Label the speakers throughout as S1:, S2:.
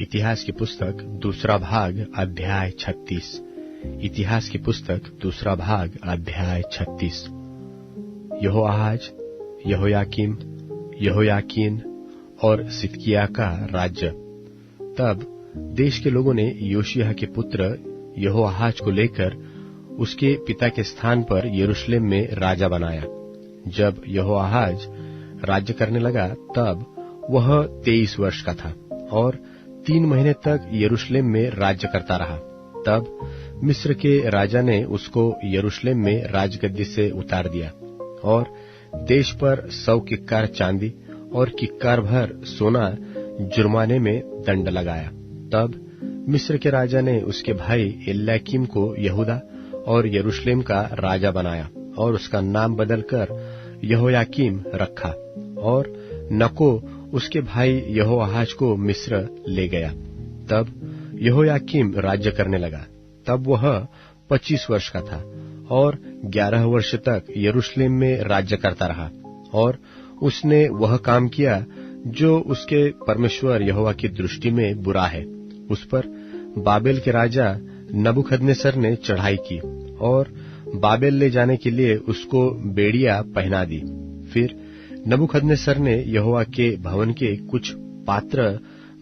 S1: इतिहास की पुस्तक दूसरा भाग अध्याय 36। इतिहास की पुस्तक दूसरा भाग अध्याय 36। यहोआहाज, यहोयाकीम, यहोयाकीन और सिदकिय्याह का राज्य। तब देश के लोगों ने योशिय्याह के पुत्र यहोआहाज को लेकर उसके पिता के स्थान पर यरूशलेम में राजा बनाया। जब यहोआहाज राज्य करने लगा तब वह 23 वर्ष का था और 3 महीने तक यरूशलेम में राज्य करता रहा। तब मिस्र के राजा ने उसको यरूशलेम में राजगद्दी से उतार दिया और देश पर 100 किक्कार चांदी और किक्कार भर सोना जुर्माने में दंड लगाया। तब मिस्र के राजा ने उसके भाई एल्याकीम को यहूदा और यरूशलेम का राजा बनाया और उसका नाम बदलकर यहोयाकीम रखा। और नको उसके भाई यहोआहाज को मिस्र ले गया। तब यहोयाकीम राज्य करने लगा। तब वह 25 वर्ष का था और 11 वर्ष तक यरूशलेम में राज्य करता रहा। और उसने वह काम किया जो उसके परमेश्वर यहोवा की दृष्टि में बुरा है। उस पर बाबेल के राजा नबूकदनेस्सर ने चढ़ाई की और बाबेल ले जाने के लिए उसको बेड़ियां पहना दी। फिर नबूकदनेस्सर ने यहोवा के भवन के कुछ पात्र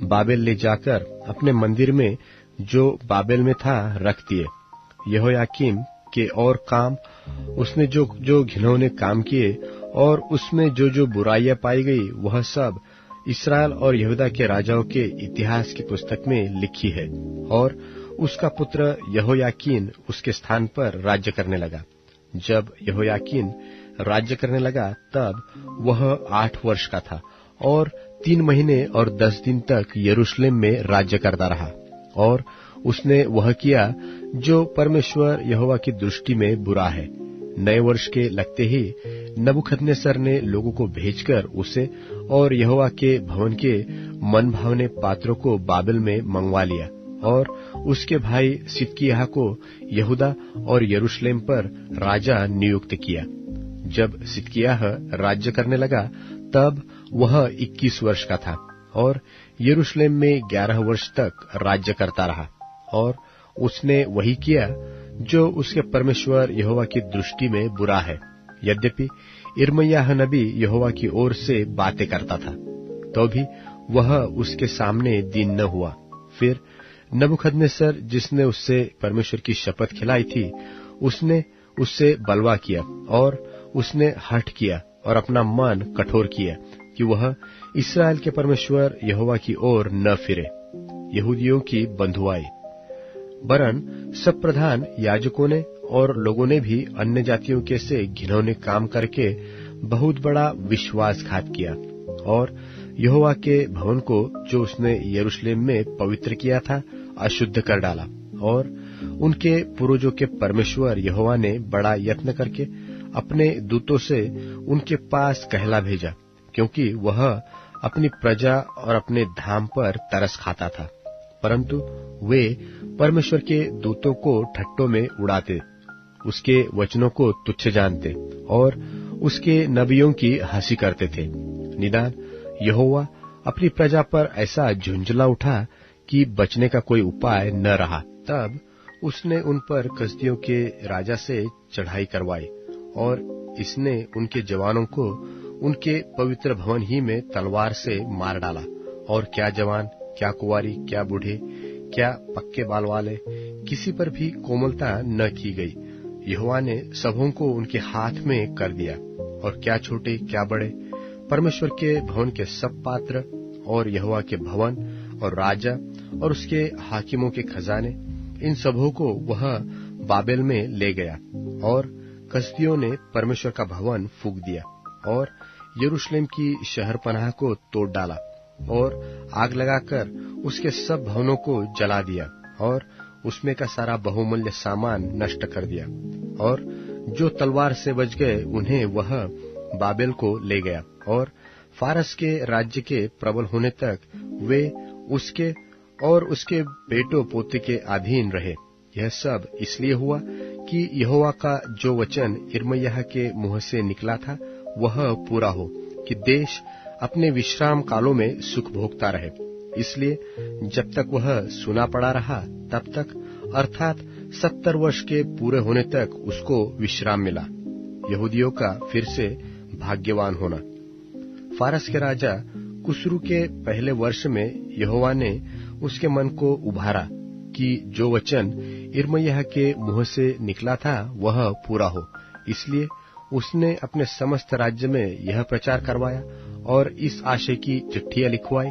S1: बाबेल ले जाकर अपने मंदिर में जो बाबेल में था रख दिए। यहोयाकीम के और काम, उसने जो जो घिनौने काम किए और उसमें जो जो बुराइयां पाई गई, वह सब इस्राएल और यहूदा के राजाओं के इतिहास की पुस्तक में लिखी है। और उसका पुत्र यहोयाकीन उसके स्थान पर राज्य करने लगा। जब यहोयाकीन राज्य करने लगा तब वह 8 वर्ष का था और 3 महीने और 10 दिन तक यरूशलेम में राज्य करता रहा। और उसने वह किया जो परमेश्वर यहोवा की दृष्टि में बुरा है। नए वर्ष के लगते ही नबूकदनेस्सर ने लोगों को भेजकर उसे और यहोवा के भवन के मनभावने पात्रों को बाबेल में मंगवा लिया और उसके भाई सिदकिय्याह को यहूदा और यरूशलेम पर राजा नियुक्त किया। जब सिदकिय्याह राज्य करने लगा तब वह 21 वर्ष का था और यरूशलेम में 11 वर्ष तक राज्य करता रहा। और उसने वही किया जो उसके परमेश्वर यहोवा की दृष्टि में बुरा है। यद्यपि यिर्मयाह नबी यहोवा की ओर से बातें करता था, तो भी वह उसके सामने दीन न हुआ। फिर नबूकदनेस्सर, जिसने उससे परमेश्वर की शपथ खिलाई थी, उसने उससे बलवा किया और उसने हठ किया और अपना मन कठोर किया कि वह इस्राएल के परमेश्वर यहोवा की ओर न फिरे। यहूदियों की बंधुआई। वरन सब प्रधान याजकों ने और लोगों ने भी अन्य जातियों के से घिनौने काम करके बहुत बड़ा विश्वासघात किया और यहोवा के भवन को जो उसने यरूशलेम में पवित्र किया था अशुद्ध कर डाला। और उनके पूर्वजों के परमेश्वर यहोवा ने बड़ा यत्न करके अपने दूतों से उनके पास कहला भेजा, क्योंकि वह अपनी प्रजा और अपने धाम पर तरस खाता था। परंतु वे परमेश्वर के दूतों को ठट्टों में उड़ाते, उसके वचनों को तुच्छ जानते और उसके नबियों की हंसी करते थे। निदान यहोवा अपनी प्रजा पर ऐसा झुंझला उठा कि बचने का कोई उपाय न रहा। तब उसने उन पर कसदियों के राजा से चढ़ाई करवाई और इसने उनके जवानों को उनके पवित्र भवन ही में तलवार से मार डाला। और क्या जवान, क्या कुंवारी, क्या बूढ़े, क्या पक्के बाल वाले, किसी पर भी कोमलता न की गई। यहोवा ने सबों को उनके हाथ में कर दिया। और क्या छोटे, क्या बड़े, परमेश्वर के भवन के सब पात्र और यहोवा के भवन और राजा और उसके हाकिमों के खजाने, इन सबों को वह बाबेल में ले गया। और कसदियों ने परमेश्वर का भवन फूंक दिया और यरूशलेम की शहरपनाह को तोड़ डाला और आग लगाकर उसके सब भवनों को जला दिया और उसमें का सारा बहुमूल्य सामान नष्ट कर दिया। और जो तलवार से बच गए उन्हें वह बाबेल को ले गया और फारस के राज्य के प्रबल होने तक वे उसके और उसके बेटों पोते के अधीन रहे। यह सब इसलिए हुआ कि यहोवा का जो वचन यिर्मयाह के मुंह से निकला था वह पूरा हो, कि देश अपने विश्राम कालों में सुख भोगता रहे। इसलिए जब तक वह सूना पड़ा रहा तब तक, अर्थात 70 वर्ष के पूरे होने तक उसको विश्राम मिला। यहूदियों का फिर से भाग्यवान होना। फारस के राजा कुस्रू के पहले वर्ष में यहोवा ने उसके मन को उभारा कि जो वचन यिर्मयाह के मुंह से निकला था वह पूरा हो। इसलिए उसने अपने समस्त राज्य में यह प्रचार करवाया और इस आशय की चिट्ठियां लिखवाई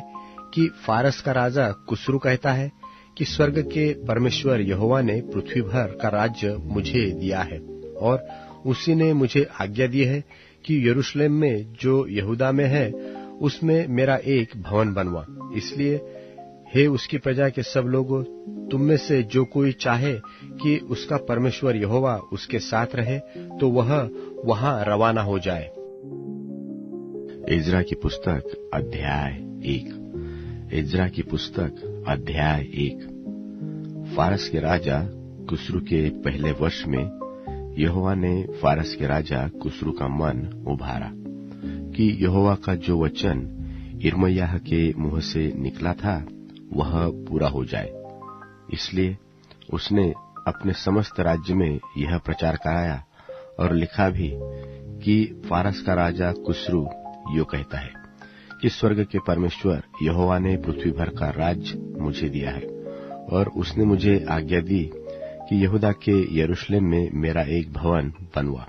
S1: कि फारस का राजा कुस्रू कहता है कि स्वर्ग के परमेश्वर यहोवा ने पृथ्वी भर का राज्य मुझे दिया है और उसी ने मुझे आज्ञा दी है कि यरूशलेम में जो यहूदा में है उसमें मेरा एक भवन बनवा। इसलिए हे उसकी प्रजा के सब लोगों, तुम में से जो कोई चाहे कि उसका परमेश्वर यहोवा उसके साथ रहे तो वह वहां रवाना हो जाए।
S2: इज़रा की पुस्तक अध्याय 1। इज़रा की पुस्तक अध्याय 1। फारस के राजा कुस्रू के पहले वर्ष में यहोवा ने फारस के राजा कुस्रू का मन उभारा कि यहोवा का जो वचन यिर्मयाह के मुंह से निकला था वह पूरा हो जाए। इसलिए उसने अपने समस्त राज्य में यह प्रचार कराया और लिखा भी कि फारस का राजा कुस्रू यो कहता है कि स्वर्ग के परमेश्वर यहोवा ने पृथ्वी भर का राज्य मुझे दिया है और उसने मुझे आज्ञा दी कि यहूदा के यरूशलेम में मेरा एक भवन बनवा।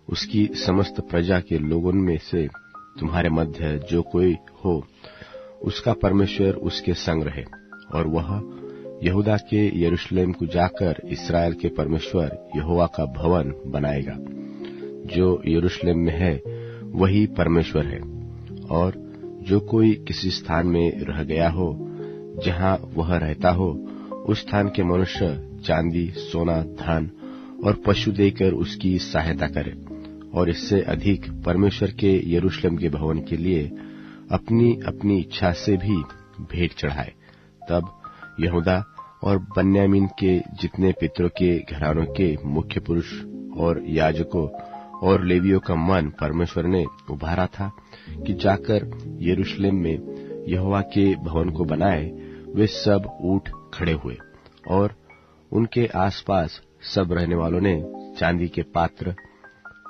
S2: उसकी समस्त प्रजा के लोगों में से तुम्हारे मध्य जो कोई हो उसका परमेश्वर उसके संग रहे और वह यहूदा के यरूशलेम को जाकर इस्राएल के परमेश्वर यहोवा का भवन बनाएगा। जो यरूशलेम में है वही परमेश्वर है। और जो कोई किसी स्थान में रह गया हो जहां वह रहता हो उस स्थान के मनुष्य चांदी, सोना, धन और पशु देकर उसकी सहायता करे और इससे अधिक परमेश्वर के यरूशलेम के भवन के लिए अपनी अपनी इच्छा से भी भेंट चढ़ाए। तब यहूदा और बन्यामीन के जितने पितरों के घरानों के मुख्य पुरुष और याजकों और लेवियों का मन परमेश्वर ने उभारा था कि जाकर यरूशलेम में यहोवा के भवन को बनाए, वे सब उठ खड़े हुए और उनके आसपास सब रहने वालों ने चांदी के पात्र,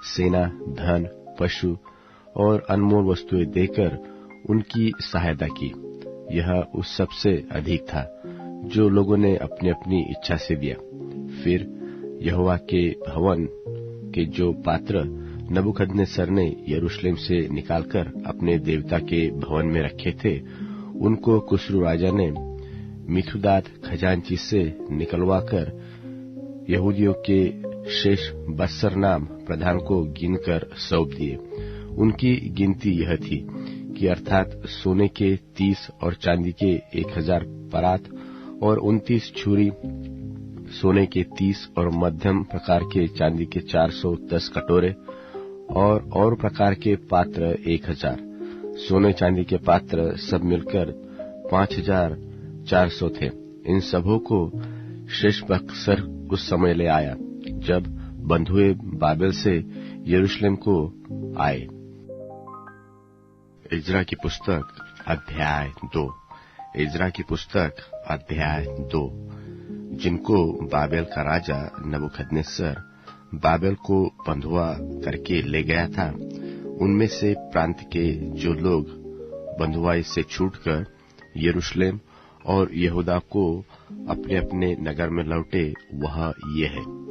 S2: सेना, धन, पशु और अनमोल वस्तुएं देकर उनकी सहायता की। यह उस सबसे अधिक था जो लोगों ने अपनी अपनी इच्छा से दिया। फिर यहोवा के भवन के जो पात्र नबूकदनेस्सर ने यरूशलेम से निकालकर अपने देवता के भवन में रखे थे, उनको कुस्रू राजा ने मिथुदात खजांची से निकलवाकर यहूदियों के शेष बस्सर नाम प्रधान को गिनकर सौंप दिए। उनकी गिनती यह थी कि अर्थात सोने के 30 और चांदी के 1000 परात और 29 छुरी, सोने के 30 और मध्यम प्रकार के चांदी के 410 कटोरे और प्रकार के पात्र 1000। सोने चांदी के पात्र सब मिलकर 5400 थे। इन सबों को शेशबक्सर उस समय ले आया जब बंधुए बाबेल से यरूशलेम को आए। इज़रा की पुस्तक अध्याय 2। इज़रा की पुस्तक अध्याय 2। जिनको बाबेल का राजा नबूकदनेस्सर बाबेल को बंधुआ करके ले गया था, उनमें से प्रांत के जो लोग बंधुआई से छूटकर यरूशलेम और यहूदा को अपने अपने नगर में लौटे, वह ये है।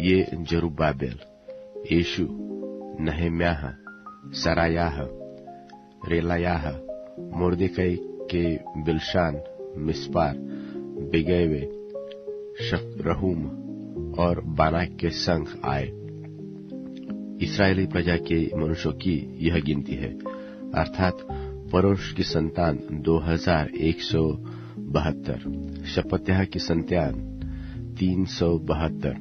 S2: ये जरुब्बाबेल, यीशु, नहम्याह, सरायाह, रेलायाह, मोर्देकै के बिलशान, मिस्पार, बिगैवे, शक्रहूम और बानाक के संग आए। इस्राएली प्रजा के मनुष्यों की यह गिनती है, अर्थात परोश की संतान 2172, शपत्याह की संतान 372,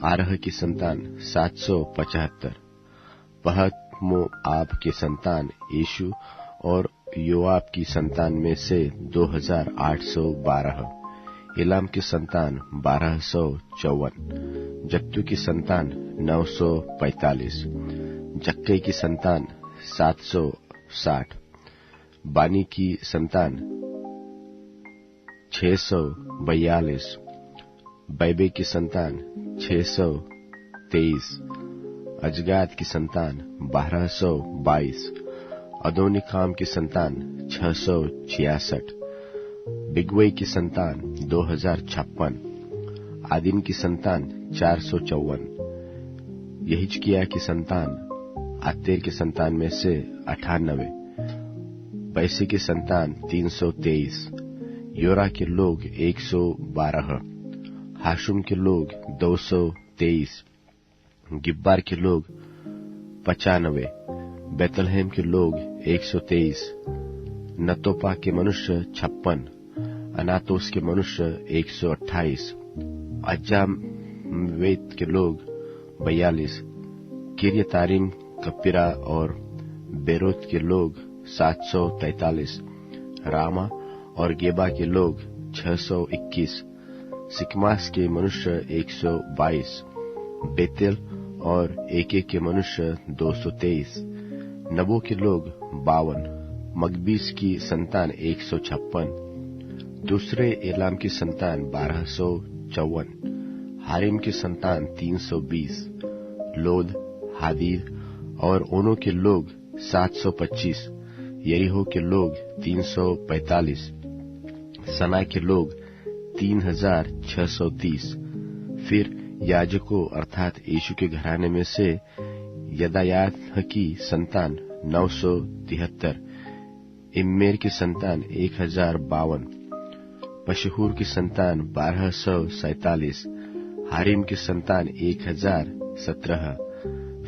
S2: आरह की संतान 775, पहत-मोआब के संतान यीशु और योआब की संतान में से 2812, इलाम की संतान 1254, जत्तू की संतान 945, जक्कै की संतान 760, बानी की संतान 642, बैबे की संतान 623, अजगाद की संतान 1222, अदोनिकाम की संतान 666, बिगवई की संतान 2056, आदिन की संतान 454, यहिजकिया की संतान आतेर की संतान में से 98, बैसी की संतान 323, योरा के लोग 112, हाशुम के लोग 223, गिब्बार के लोग 95, बेतलहेम के लोग 123, नतोपा के मनुष्य 56, अनातोस के मनुष्य 128, अज्जावेत के लोग 42, किर्यतारिम, कपिरा और बेरोत के लोग 743, रामा और गेबा के लोग 621, सिकमास के मनुष्य 122, बेतेल और एके के मनुष्य 223, नबो के लोग 52, मगबीस की संतान 156, दूसरे एलाम की संतान 1254, हारिम की संतान 320, लोद, हादीद और ओनो के लोग 725, यरीहो के लोग 345, सना के लोग 3630। फिर याजकों अर्थात यीशु के घराने में से यदायाह की संतान 973, इम्मेर की संतान 1052, पशहूर की संतान 1247, हारिम की संतान 1017।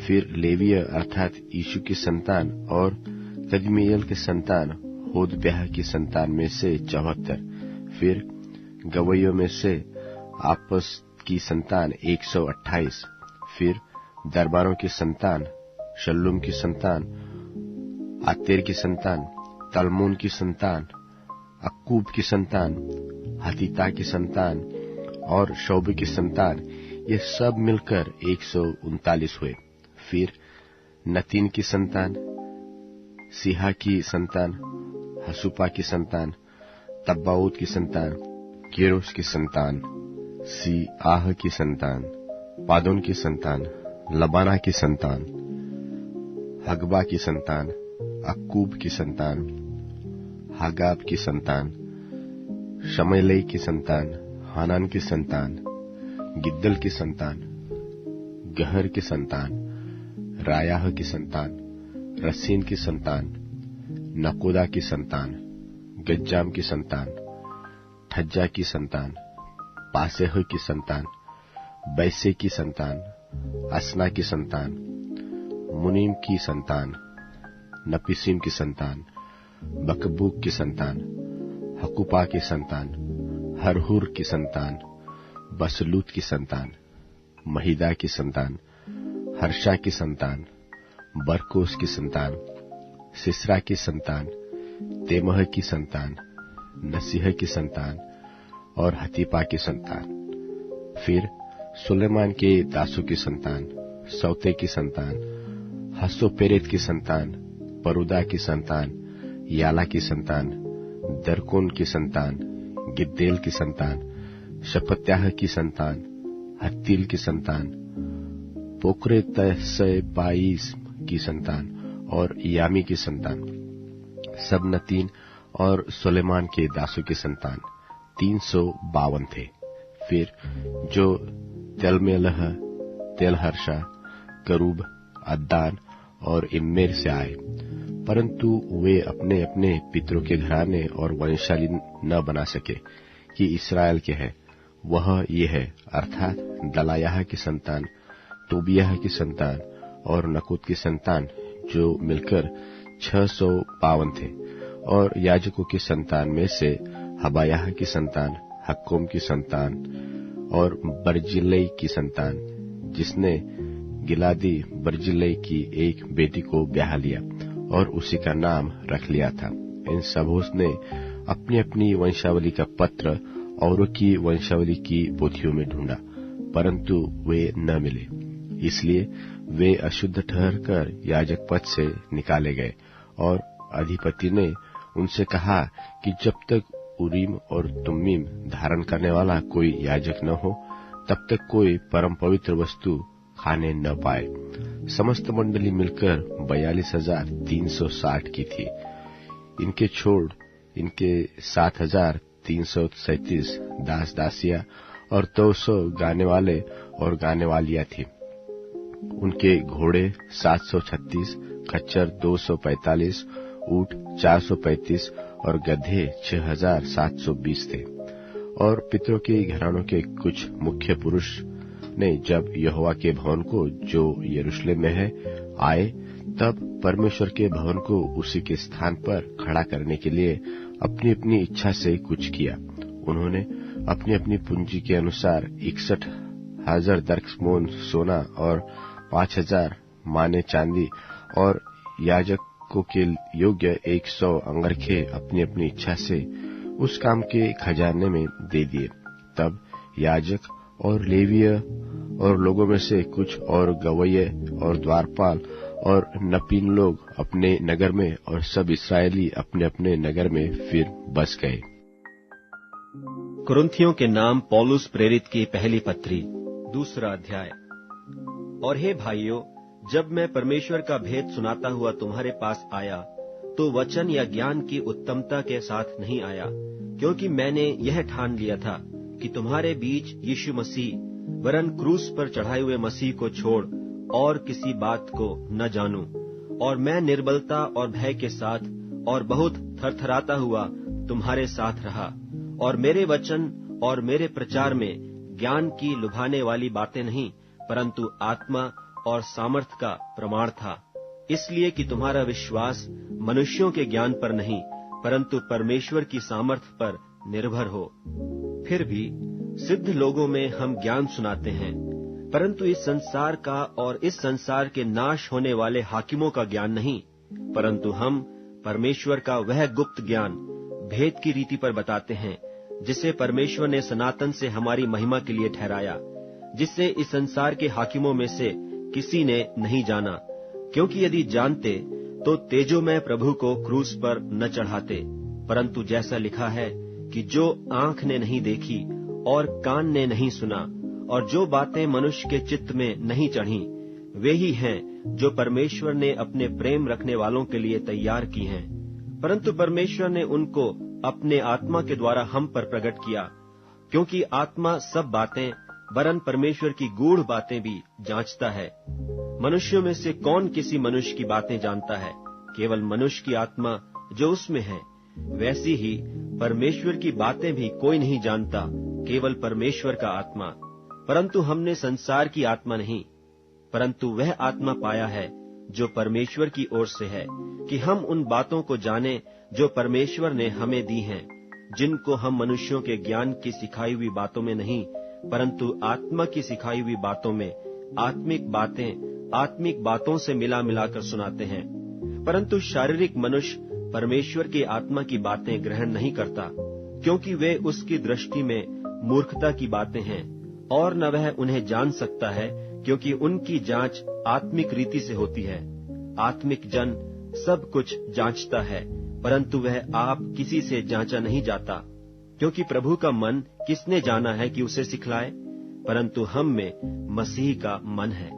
S2: फिर लेवीय अर्थात यीशु की संतान और कदमिएल की संतान होदब्याह की संतान में से 74। फिर गवैयों में से आपस की संतान 128। फिर दरबारों की संतान शल्लूम की संतान, आतेर की संतान, तलमोन की संतान, अक्कूब की संतान, हतीता की संतान और शोबे की संतान, ये सब मिलकर 139 हुए। फिर नतीन की संतान, सिहा की संतान, हसुपा की संतान, तब्बाऊत की संतान, केरोस की संतान, सीआह की संतान, पादोन की संतान, लबाना की संतान, हगबा की संतान, अक्कूब की संतान, हगाब की संतान, शमैलै की संतान, हानान की संतान, गिद्दल की संतान, गहर की संतान, रायाह की संतान, रसीन की संतान, नकोदा की संतान, गज्जाम की संतान, ठज्जा की संतान, पासेह की संतान, बैसे की संतान, असना की संतान, मुनीम की संतान, नपिसीम की संतान, बकबूक की संतान, हकुपा की संतान, हरहुर की संतान, बसलूत की संतान, महिदा की संतान, हर्षा की संतान, बरकोस की संतान, सिसरा की संतान, तेमह की संतान, नसीह की संतान और हतीपा की संतान। फिर सुलेमान के दासों की संतान, सौते की संतान, हसोपेरेत की संतान, परुदा की संतान, याला की संतान, दरकोन की संतान, गिद्देल की संतान, शपत्याह की संतान, हत्तील की संतान, पोकरे तसबाईस की संतान और यामी की संतान, सब नतीन और सुलेमान के दासों की संतान 352 थे। फिर जो तेलमेलह, तेलहर्षा, करूब, अद्दान और इम्मेर से आए, परंतु वे अपने अपने पितरों के घराने और वंशावली न बना सके कि इस्राएल के हैं। वह ये है अर्थात दलायाह की संतान, तोबियाह की संतान और नकुत की संतान, जो मिलकर 652 थे। और याजकों की संतान में से हबायाह की संतान, हक्कोम की संतान और बर्जिल्लै की संतान, जिसने गिलादी बर्जिल्लै की एक बेटी को ब्याह लिया और उसी का नाम रख लिया था। इन सबों ने अपनी अपनी वंशावली का पत्र औरों की वंशावली की पोथियों में ढूंढा, परंतु वे न मिले। इसलिए वे अशुद्ध ठहरकर याजक पद से निकाले गए। और अधिपति ने उनसे कहा कि जब तक उरीम और तुम्मीम धारण करने वाला कोई याजक न हो, तब तक कोई परम पवित्र वस्तु खाने न पाए। समस्त मंडली मिलकर 42,360 की थी। इनके छोड़ इनके 7,337 दास दासियां और 200 गाने वाले और गाने वालियां थी। उनके घोड़े 736, खच्चर 245, ऊंट 435 और गधे 6,720 थे। और पितरों के घरानों के कुछ मुख्य पुरुष ने जब यहोवा के भवन को जो यरूशलेम में है आए, तब परमेश्वर के भवन को उसी के स्थान पर खड़ा करने के लिए अपनी अपनी इच्छा से कुछ किया। उन्होंने अपनी अपनी पूंजी के अनुसार 61,000 दरकमोन सोना और 5,000 माने चांदी और याजकों के योग्य 100 अंगरखे अपनी अपनी इच्छा से उस काम के खजाने में दे दिए। तब याजक और लेवीय और लोगों में से कुछ और गवैये और द्वारपाल और नपीन लोग अपने नगर में और सब इस्राएली अपने अपने नगर में फिर बस गए।
S3: कुरिन्थियों के नाम पौलुस प्रेरित की पहली पत्री, 2 अध्याय। और हे भाइयों, जब मैं परमेश्वर का भेद सुनाता हुआ तुम्हारे पास आया, तो वचन या ज्ञान की उत्तमता के साथ नहीं आया, क्योंकि मैंने यह ठान लिया था कि तुम्हारे बीच यीशु मसीह वरन क्रूस पर चढ़ाए हुए मसीह को छोड़ और किसी बात को न जानूं। और मैं निर्बलता और भय के साथ और बहुत थरथराता हुआ तुम्हारे साथ रहा। और मेरे वचन और मेरे प्रचार में ज्ञान की लुभाने वाली बातें नहीं, परंतु आत्मा और सामर्थ का प्रमाण था, इसलिए कि तुम्हारा विश्वास मनुष्यों के ज्ञान पर नहीं, परंतु परमेश्वर की सामर्थ पर निर्भर हो। फिर भी सिद्ध लोगों में हम ज्ञान सुनाते हैं, परंतु इस संसार का और इस संसार के नाश होने वाले हाकिमों का ज्ञान नहीं, परंतु हम परमेश्वर का वह गुप्त ज्ञान भेद की रीति पर बताते हैं, जिसे परमेश्वर ने सनातन से हमारी महिमा के लिए ठहराया, जिससे इस संसार के हाकिमों में से किसी ने नहीं जाना। क्योंकि यदि जानते तो तेजोमय प्रभु को क्रूस पर न चढ़ाते, परंतु जैसा लिखा है कि जो आंख ने नहीं देखी और कान ने नहीं सुना और जो बातें मनुष्य के चित्त में नहीं चढ़ी, वे ही हैं जो परमेश्वर ने अपने प्रेम रखने वालों के लिए तैयार की हैं। परंतु परमेश्वर ने उनको अपने आत्मा के द्वारा हम पर प्रकट किया, क्योंकि आत्मा सब बातें वरन परमेश्वर की गूढ़ बातें भी जांचता है। मनुष्यों में से कौन किसी मनुष्य की बातें जानता है? केवल मनुष्य की आत्मा जो उसमें है। वैसी ही परमेश्वर की बातें भी कोई नहीं जानता, केवल परमेश्वर का आत्मा। परंतु हमने संसार की आत्मा नहीं, परंतु वह आत्मा पाया है जो परमेश्वर की ओर से है, कि हम उन बातों को जाने जो परमेश्वर ने हमें दी हैं, जिनको हम मनुष्यों के ज्ञान की सिखाई हुई बातों में नहीं, परंतु आत्मा की सिखाई हुई बातों में आत्मिक बातों से मिला मिलाकर सुनाते हैं। परंतु शारीरिक मनुष्य परमेश्वर की आत्मा की बातें ग्रहण नहीं करता, क्योंकि वे उसकी दृष्टि में मूर्खता की बातें हैं, और न वह उन्हें जान सकता है, क्योंकि उनकी जांच आत्मिक रीति से होती है। आत्मिक जन सब कुछ जांचता है, परंतु वह आप किसी से जांचा नहीं जाता, क्योंकि प्रभु का मन किसने जाना है कि उसे सिखलाए? परंतु हम में मसीह का मन है।